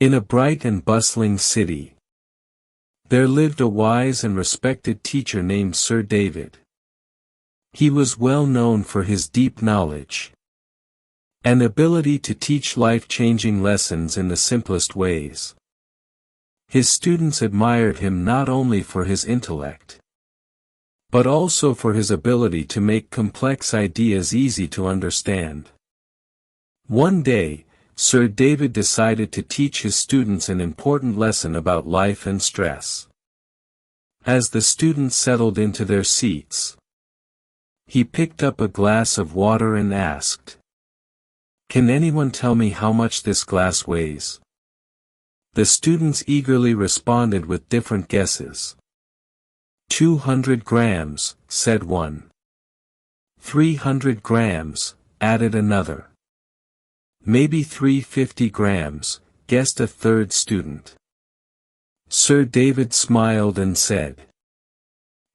In a bright and bustling city, there lived a wise and respected teacher named Sir David. He was well known for his deep knowledge and ability to teach life-changing lessons in the simplest ways. His students admired him not only for his intellect, but also for his ability to make complex ideas easy to understand. One day, Sir David decided to teach his students an important lesson about life and stress. As the students settled into their seats, he picked up a glass of water and asked, "Can anyone tell me how much this glass weighs?" The students eagerly responded with different guesses. 200 grams, said one. 300 grams, added another. Maybe 350 grams, guessed a third student. Sir David smiled and said,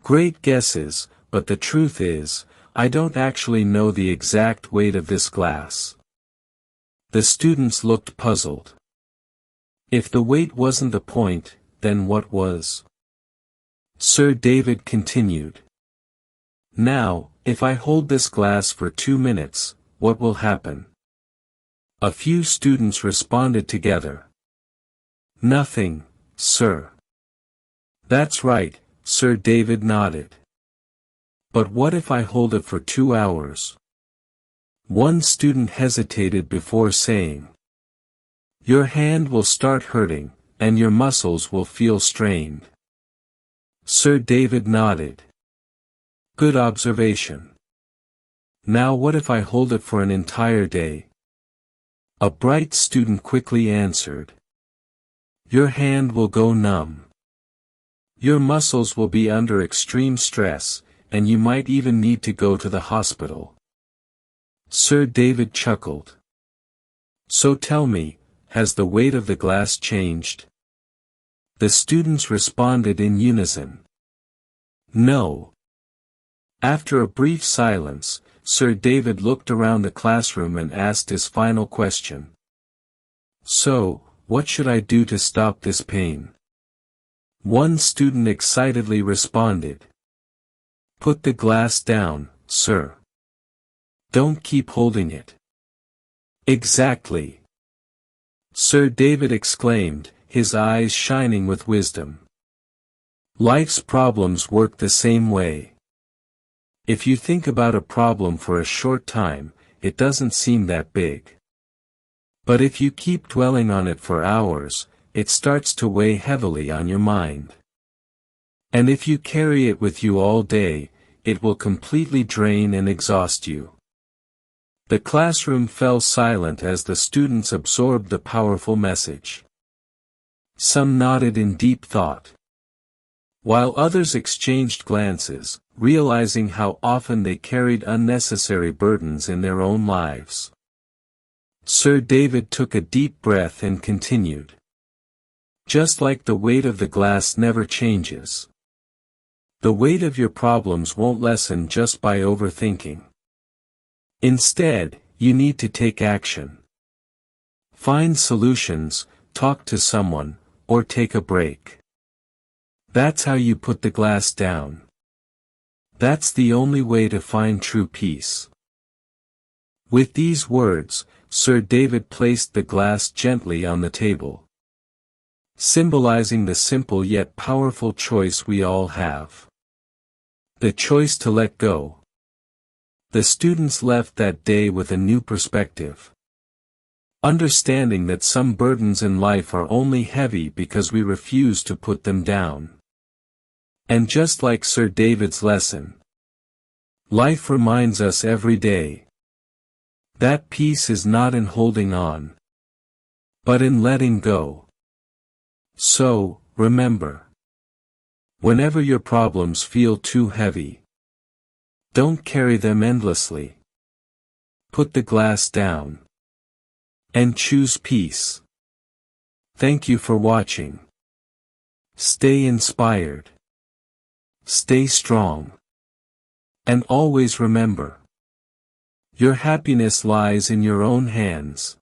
"Great guesses, but the truth is, I don't actually know the exact weight of this glass." The students looked puzzled. If the weight wasn't the point, then what was? Sir David continued. "Now, if I hold this glass for 2 minutes, what will happen?" A few students responded together. "Nothing, sir." "That's right," Sir David nodded. "But what if I hold it for 2 hours?" One student hesitated before saying, "Your hand will start hurting, and your muscles will feel strained." Sir David nodded. "Good observation. Now what if I hold it for an entire day?" A bright student quickly answered. "Your hand will go numb. Your muscles will be under extreme stress, and you might even need to go to the hospital." Sir David chuckled. "So tell me, has the weight of the glass changed?" The students responded in unison. "No." After a brief silence, Sir David looked around the classroom and asked his final question. "So, what should I do to stop this pain?" One student excitedly responded. "Put the glass down, sir. Don't keep holding it." "Exactly," Sir David exclaimed, his eyes shining with wisdom. Life's problems work the same way. If you think about a problem for a short time, it doesn't seem that big. But if you keep dwelling on it for hours, it starts to weigh heavily on your mind. And if you carry it with you all day, it will completely drain and exhaust you. The classroom fell silent as the students absorbed the powerful message. Some nodded in deep thought, while others exchanged glances, realizing how often they carried unnecessary burdens in their own lives. Sir David took a deep breath and continued. "Just like the weight of the glass never changes, the weight of your problems won't lessen just by overthinking. Instead, you need to take action. Find solutions, talk to someone, or take a break. That's how you put the glass down. That's the only way to find true peace." With these words, Sir David placed the glass gently on the table, symbolizing the simple yet powerful choice we all have. The choice to let go. The students left that day with a new perspective, understanding that some burdens in life are only heavy because we refuse to put them down. And just like Sir David's lesson, life reminds us every day that peace is not in holding on, but in letting go. So, remember, whenever your problems feel too heavy, don't carry them endlessly. Put the glass down and choose peace. Thank you for watching. Stay inspired. Stay strong. And always remember, your happiness lies in your own hands.